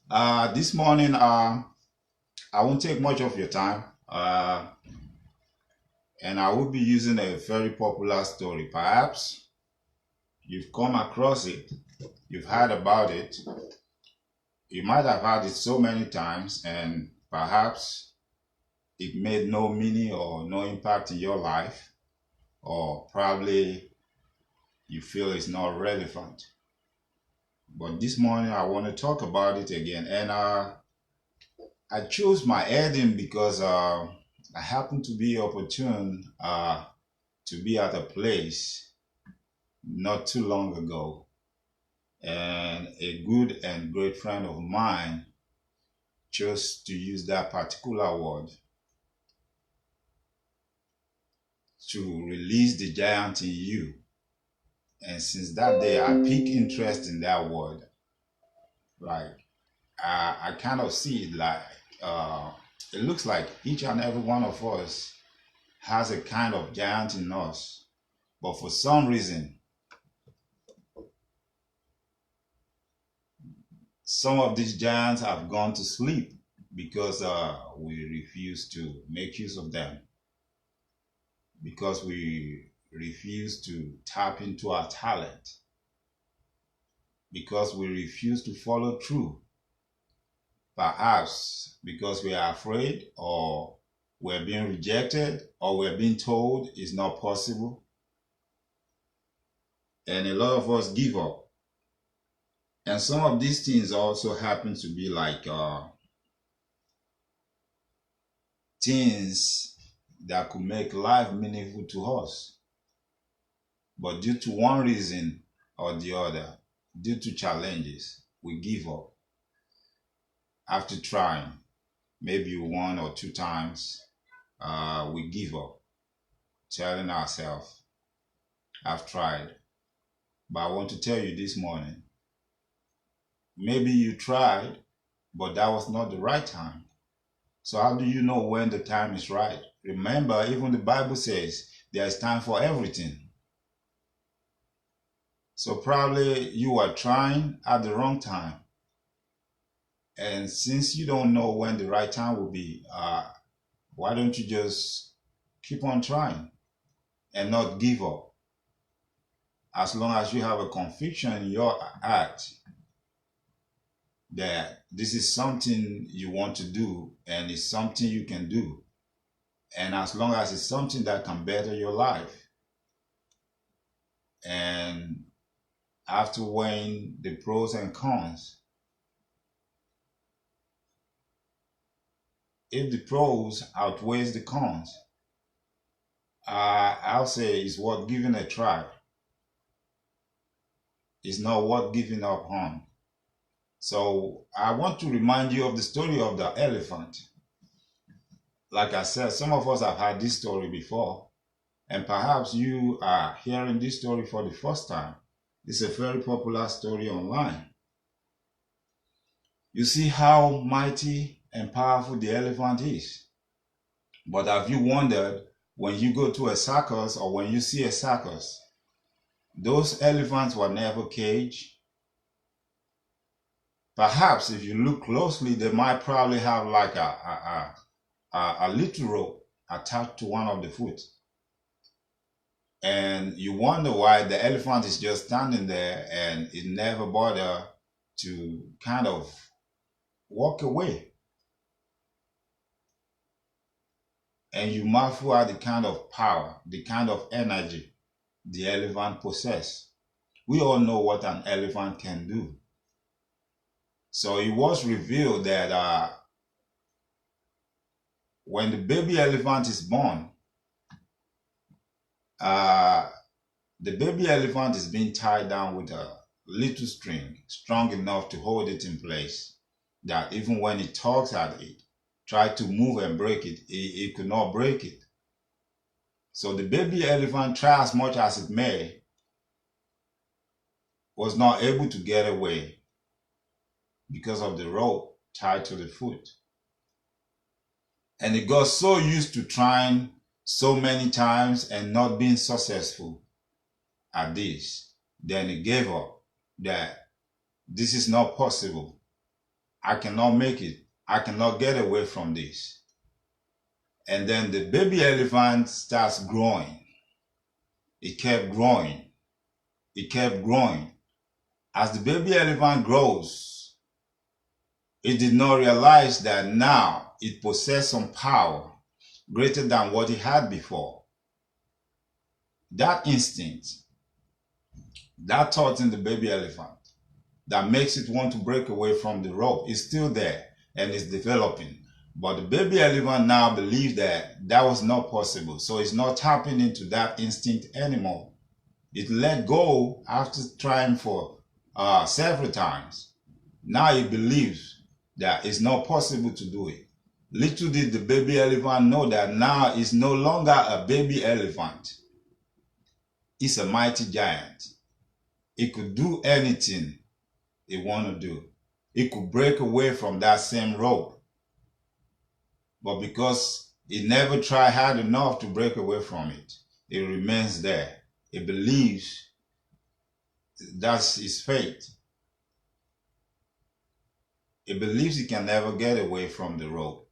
This morning, I won't take much of your time, and I will be using a very popular story. Perhaps you've come across it, you've heard about it, you might have heard it so many times, and perhaps it made no meaning or no impact in your life, or probably you feel it's not relevant. But this morning, I want to talk about it again, and I chose my heading because I happen to be opportune to be at a place not too long ago, and a good and great friend of mine chose to use that particular word to release the giant in you. And since that day, I pick interest in that word. Like I kind of see it like uh, it looks like each and every one of us has a kind of giant in us, but for some reason, some of these giants have gone to sleep because we refuse to make use of them, because we refuse to tap into our talent, because we refuse to follow through, perhaps because we are afraid, or we're being rejected, or we're being told it's not possible. And a lot of us give up. And some of these things also happen to be like things that could make life meaningful to us. But due to one reason or the other, due to challenges, we give up after trying. Maybe one or two times, we give up, telling ourselves, I've tried. But I want to tell you this morning, maybe you tried, but that was not the right time. So how do you know when the time is right? Remember, even the Bible says there's time for everything. So probably you are trying at the wrong time. And since you don't know when the right time will be, why don't you just keep on trying and not give up? As long as you have a conviction in your heart that this is something you want to do and it's something you can do, and as long as it's something that can better your life, and after weighing the pros and cons, if the pros outweighs the cons, I'll say it's worth giving a try. It's not worth giving up on. So I want to remind you of the story of the elephant. Like I said, some of us have had this story before, and perhaps you are hearing this story for the first time. It's a very popular story online. You see how mighty and powerful the elephant is. But have you wondered, when you go to a circus or when you see a circus, those elephants were never caged? Perhaps if you look closely, they might probably have like a little rope attached to one of the foot. And you wonder why the elephant is just standing there and it never bothered to kind of walk away. And you marvel at the kind of power, the kind of energy the elephant possesses. We all know what an elephant can do. So it was revealed that when the baby elephant is born, the baby elephant is being tied down with a little string, strong enough to hold it in place, that even when it tugs at it, try to move and break it, it could not break it. So the baby elephant, try as much as it may, was not able to get away because of the rope tied to the foot. And it got so used to trying so many times and not being successful at this, then it gave up, that this is not possible. I cannot make it. I cannot get away from this. And then the baby elephant starts growing. It kept growing. It kept growing. As the baby elephant grows, it did not realize that now it possessed some power greater than what it had before. That instinct, that thought in the baby elephant that makes it want to break away from the rope is still there and is developing. But the baby elephant now believes that that was not possible. So it's not tapping into that instinct anymore. It let go after trying for several times. Now it believes that it's not possible to do it. Little did the baby elephant know that now it's no longer a baby elephant. It's a mighty giant. It could do anything it wanted to do. It could break away from that same rope. But because it never tried hard enough to break away from it, it remains there. It believes that's its fate. It believes it can never get away from the rope.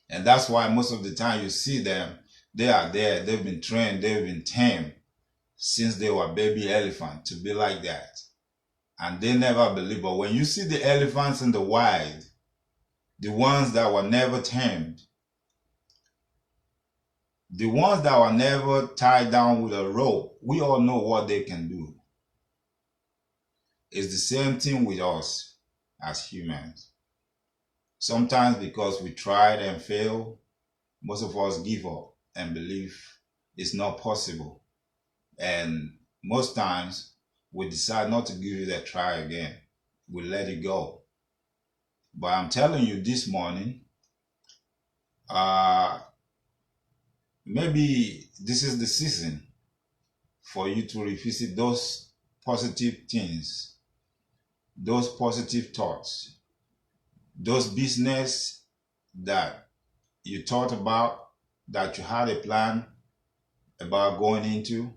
And that's why most of the time you see them, they are there, they've been trained, they've been tamed since they were baby elephant to be like that. And they never believe. But when you see the elephants in the wild, the ones that were never tamed, the ones that were never tied down with a rope, we all know what they can do. It's the same thing with us as humans. Sometimes because we tried and failed, most of us give up and believe it's not possible. And most times we decide not to give it a try again. We let it go. But I'm telling you this morning, maybe this is the season for you to revisit those positive things, those positive thoughts, those business that you thought about, that you had a plan about going into,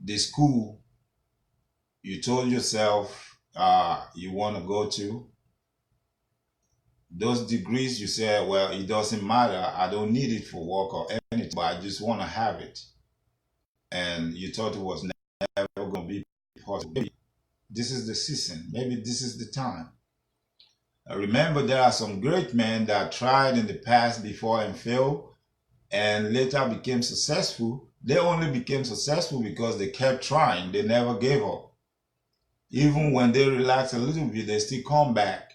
the school you told yourself you want to go to, those degrees you said, well, it doesn't matter, I don't need it for work or anything, but I just want to have it. And you thought it was never going to be possible. This is the season. Maybe this is the time. Remember, there are some great men that tried in the past before and failed and later became successful. They only became successful because they kept trying. They never gave up. Even when they relaxed a little bit, they still come back.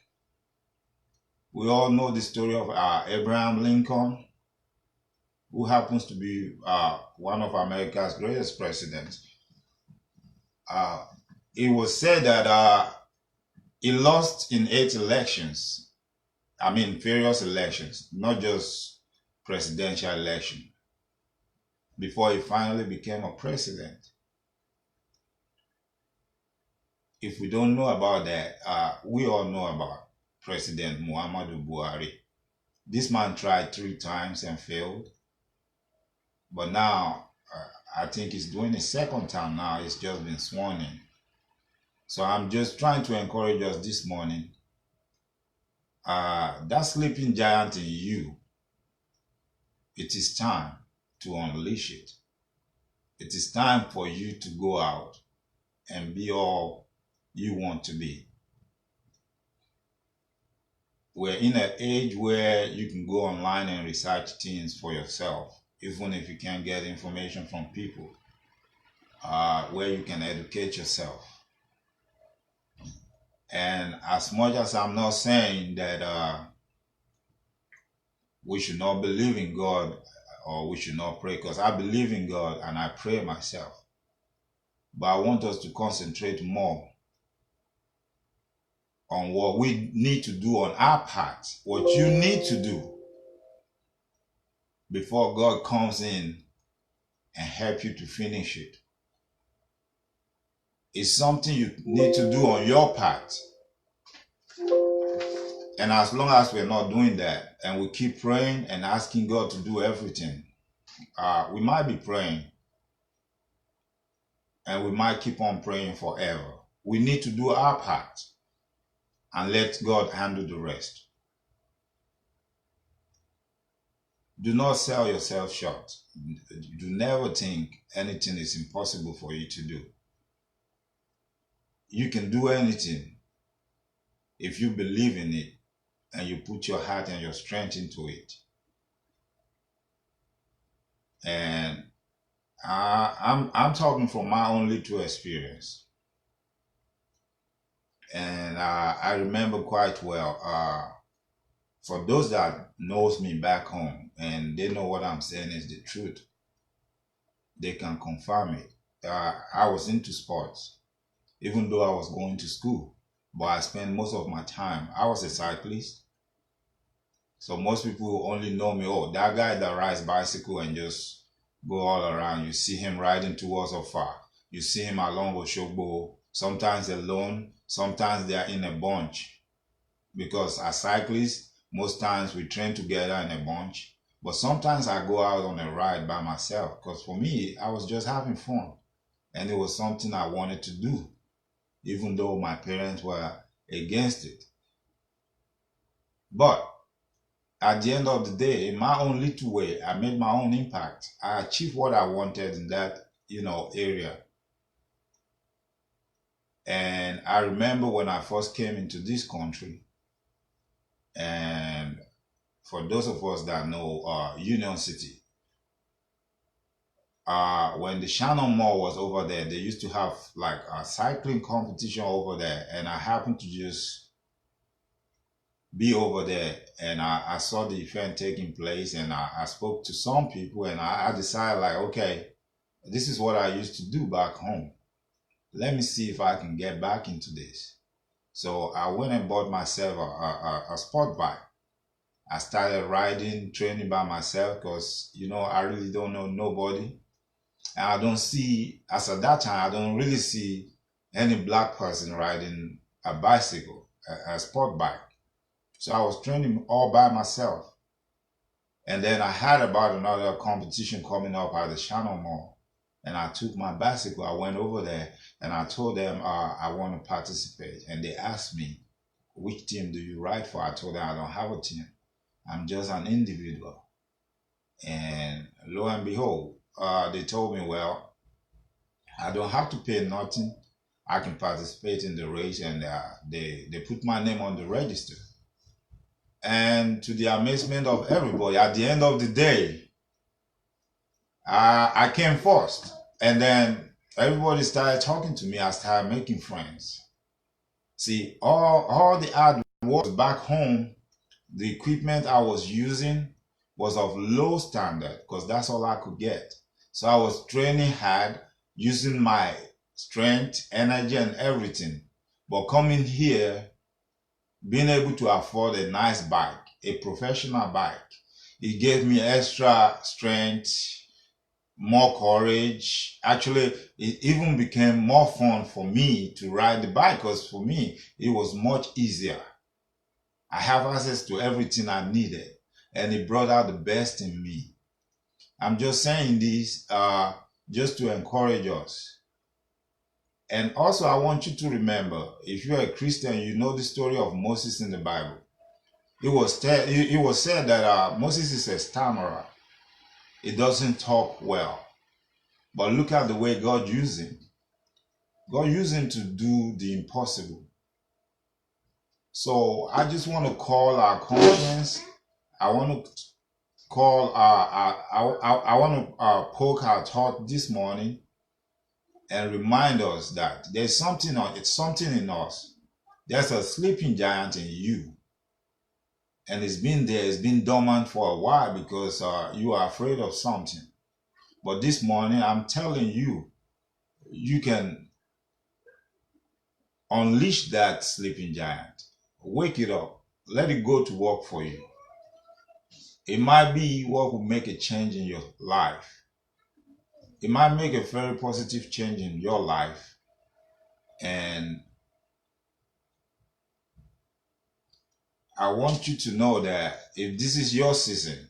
We all know the story of Abraham Lincoln, who happens to be one of America's greatest presidents. It was said that he lost in 8 elections. I mean, various elections, not just presidential election, before he finally became a president. If we don't know about that, we all know about President Muhammadu Buhari. This man tried 3 times and failed. But now, I think he's doing his second time now. He's just been sworn in. So I'm just trying to encourage us this morning. That sleeping giant in you, it is time to unleash it. It is time for you to go out and be all you want to be. We're in an age where you can go online and research things for yourself, even if you can't get information from people, where you can educate yourself. And as much as I'm not saying that we should not believe in God or we should not pray, because I believe in God and I pray myself. But I want us to concentrate more on what we need to do on our part, what you need to do before God comes in and help you to finish it. It's something you need to do on your part. And as long as we're not doing that and we keep praying and asking God to do everything, we might be praying and we might keep on praying forever. We need to do our part and let God handle the rest. Do not sell yourself short. Do never think anything is impossible for you to do. You can do anything if you believe in it and you put your heart and your strength into it. And I'm talking from my own little experience. And I remember quite well, for those that knows me back home and they know what I'm saying is the truth, they can confirm it. I was into sports, even though I was going to school, but I spent most of my time. I was a cyclist. So most people only know me, oh, that guy that rides bicycle and just go all around. You see him riding towards Ofar. You see him along Oshogbo, sometimes alone, sometimes they are in a bunch. Because as cyclists, most times we train together in a bunch. But sometimes I go out on a ride by myself because for me, I was just having fun. And it was something I wanted to do, even though my parents were against it. But at the end of the day, in my own little way, I made my own impact. I achieved what I wanted in that, area. And I remember when I first came into this country, and for those of us that know Union City, when the Shannon Mall was over there, they used to have like a cycling competition over there, and I happened to just be over there, and I saw the event taking place, and I spoke to some people, and I decided like, okay, this is what I used to do back home. Let me see if I can get back into this. So I went and bought myself a sport bike. I started riding, training by myself because, I really don't know nobody. And I don't see, as at that time, I don't really see any black person riding a bicycle, a sport bike. So I was training all by myself. And then I had about another competition coming up at the Shannon Mall. And I took my bicycle, I went over there, and I told them I want to participate. And they asked me, which team do you ride for? I told them I don't have a team. I'm just an individual. And lo and behold, they told me, well, I don't have to pay nothing. I can participate in the race, and they put my name on the register. And to the amazement of everybody, at the end of the day, I came first. And then everybody started talking to me. I started making friends. See, all the hard work back home, the equipment I was using was of low standard because that's all I could get. So I was training hard, using my strength, energy, and everything. But coming here, being able to afford a nice bike, a professional bike, it gave me extra strength, more courage. Actually, it even became more fun for me to ride the bike because for me, it was much easier. I have access to everything I needed, and it brought out the best in me. I'm just saying this just to encourage us. And also, I want you to remember, if you're a Christian, you know the story of Moses in the Bible. It was said that Moses is a stammerer. He doesn't talk well. But look at the way God used him. God used him to do the impossible. So I just want to call our conference. I want to call I want to poke our thought this morning and remind us that there's something in us. There's a sleeping giant in you. And it's been there, it's been dormant for a while because you are afraid of something. But this morning, I'm telling you, you can unleash that sleeping giant. Wake it up. Let it go to work for you. It might be what will make a change in your life. It might make a very positive change in your life. And I want you to know that if this is your season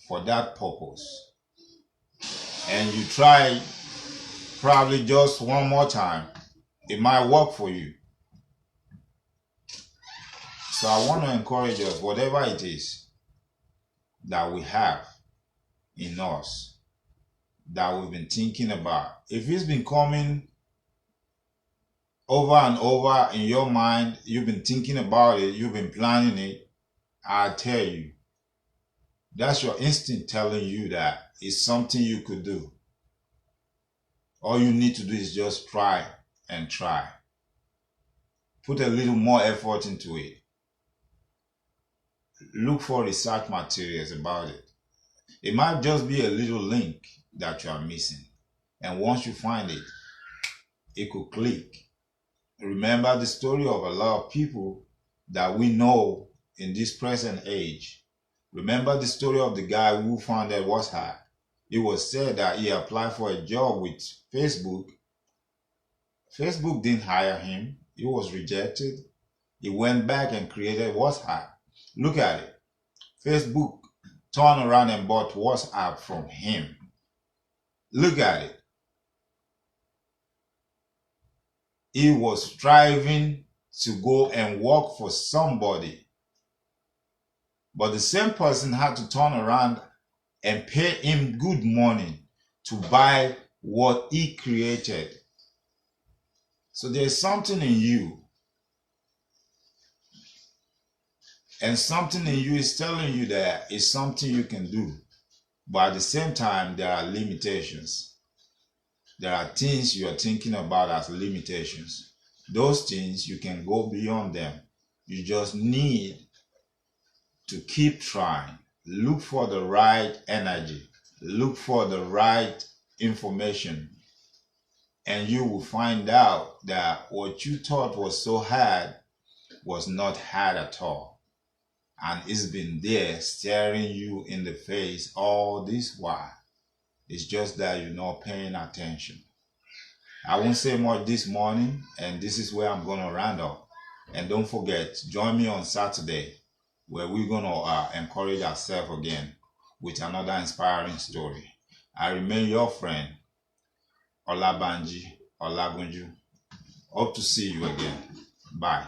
for that purpose, and you try probably just one more time, it might work for you. So I want to encourage us, whatever it is that we have in us, that we've been thinking about, if it's been coming over and over in your mind, you've been thinking about it, you've been planning it, I tell you, that's your instinct telling you that it's something you could do. All you need to do is just try and try. Put a little more effort into it. Look for research materials about it. It might just be a little link that you are missing. And once you find it, it could click. Remember the story of a lot of people that we know in this present age. Remember the story of the guy who founded WhatsApp. It was said that he applied for a job with Facebook. Facebook didn't hire him. He was rejected. He went back and created WhatsApp. Look at it. Facebook turned around and bought WhatsApp from him. Look at it. He was striving to go and work for somebody. But the same person had to turn around and pay him good money to buy what he created. So there's something in you. And something in you is telling you that it's something you can do. But at the same time, there are limitations. There are things you are thinking about as limitations. Those things, you can go beyond them. You just need to keep trying. Look for the right energy. Look for the right information. And you will find out that what you thought was so hard was not hard at all. And it's been there staring you in the face all this while. It's just that you're not paying attention. I won't say much this morning, and this is where I'm going to round up. And don't forget, join me on Saturday, where we're going to encourage ourselves again with another inspiring story. I remain your friend, Olabanji Olagunju. Hope to see you again. Bye.